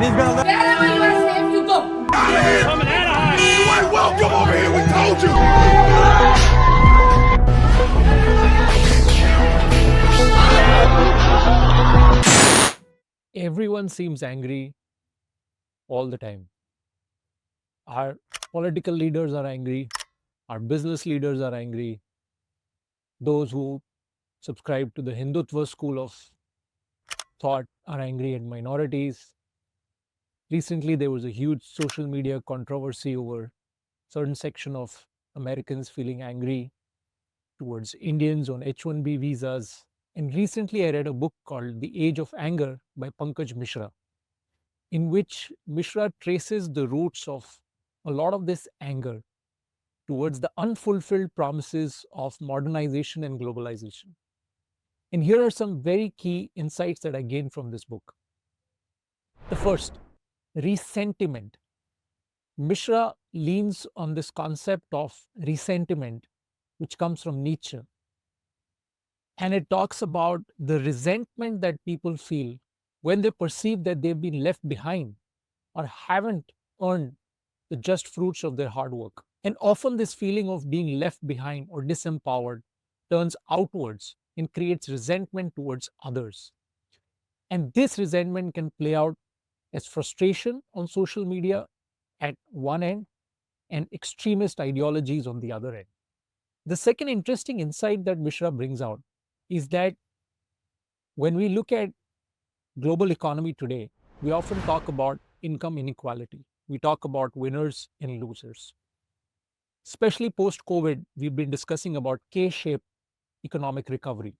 Wherever you are safe, you go. Coming out of high. You ain't welcome over here, we told you! Everyone seems angry all the time. Our political leaders are angry, our business leaders are angry, those who subscribe to the Hindutva school of thought are angry, and minorities. Recently, there was a huge social media controversy over certain section of Americans feeling angry towards Indians on H-1B visas. And recently, I read a book called The Age of Anger by Pankaj Mishra, in which Mishra traces the roots of a lot of this anger towards the unfulfilled promises of modernization and globalization. And here are some very key insights that I gained from this book. The first, resentiment. Mishra leans on this concept of resentiment, which comes from Nietzsche. And it talks about the resentment that people feel when they perceive that they've been left behind or haven't earned the just fruits of their hard work. And often, this feeling of being left behind or disempowered turns outwards and creates resentment towards others. And this resentment can play out as frustration on social media at one end and extremist ideologies on the other end. The second interesting insight that Mishra brings out is that when we look at global economy today, we often talk about income inequality. We talk about winners and losers. Especially post COVID, we've been discussing about K-shaped economic recovery.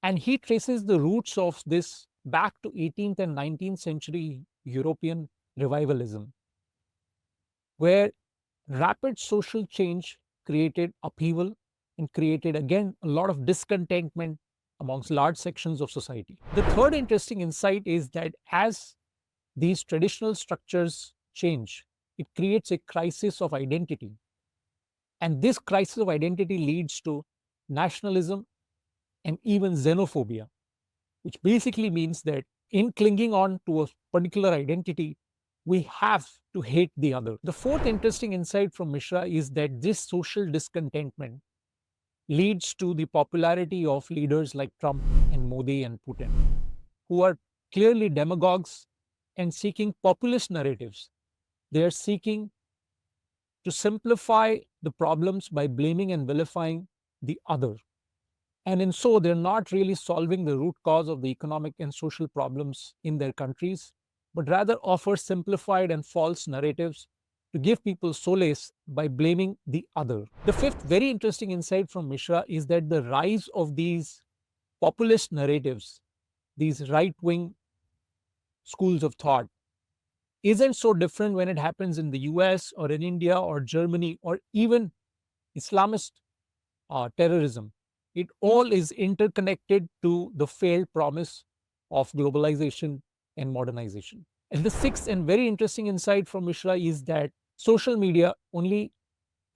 And he traces the roots of this back to 18th and 19th century European revivalism, where rapid social change created upheaval and created again a lot of discontentment amongst large sections of society. The third interesting insight is that as these traditional structures change, it creates a crisis of identity. And this crisis of identity leads to nationalism and even xenophobia, which basically means that in clinging on to a particular identity, we have to hate the other. The fourth interesting insight from Mishra is that this social discontentment leads to the popularity of leaders like Trump and Modi and Putin, who are clearly demagogues and seeking populist narratives. They are seeking to simplify the problems by blaming and vilifying the other. And in so, they're not really solving the root cause of the economic and social problems in their countries, but rather offer simplified and false narratives to give people solace by blaming the other. The fifth very interesting insight from Mishra is that the rise of these populist narratives, these right-wing schools of thought, isn't so different when it happens in the US or in India or Germany or even Islamist terrorism. It all is interconnected to the failed promise of globalization and modernization. And the sixth and very interesting insight from Mishra is that social media only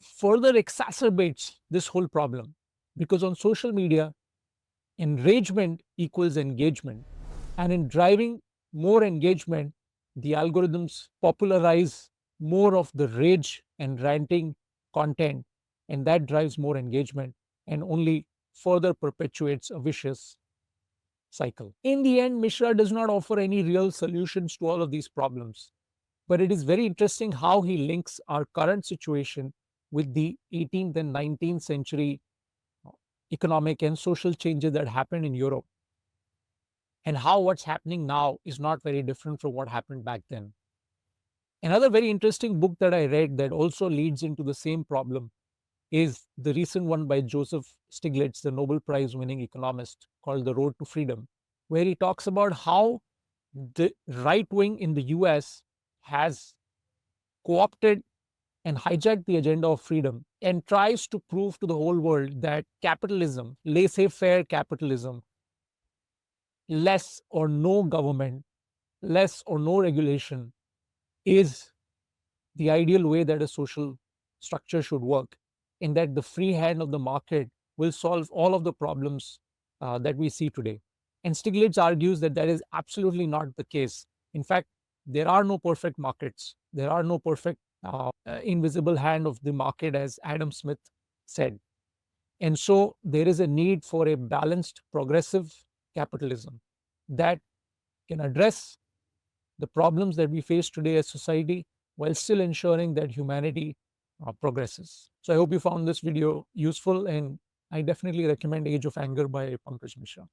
further exacerbates this whole problem, because on social media, enragement equals engagement. And in driving more engagement, the algorithms popularize more of the rage and ranting content, and that drives more engagement and only further perpetuates a vicious cycle. In the end, Mishra does not offer any real solutions to all of these problems, but it is very interesting how he links our current situation with the 18th and 19th century economic and social changes that happened in Europe, and how what's happening now is not very different from what happened back then. Another very interesting book that I read that also leads into the same problem is the recent one by Joseph Stiglitz, the Nobel Prize winning economist, called The Road to Freedom, where he talks about how the right wing in the US has co opted and hijacked the agenda of freedom and tries to prove to the whole world that capitalism, laissez faire capitalism, less or no government, less or no regulation, is the ideal way that a social structure should work, in that the free hand of the market will solve all of the problems that we see today. And Stiglitz argues that that is absolutely not the case, In fact, there are no perfect markets. There are no perfect invisible hand of the market, as Adam Smith said. And so there is a need for a balanced, progressive capitalism that can address the problems that we face today as society while still ensuring that humanity progresses. So I hope you found this video useful, and I definitely recommend Age of Anger by Pankaj Mishra.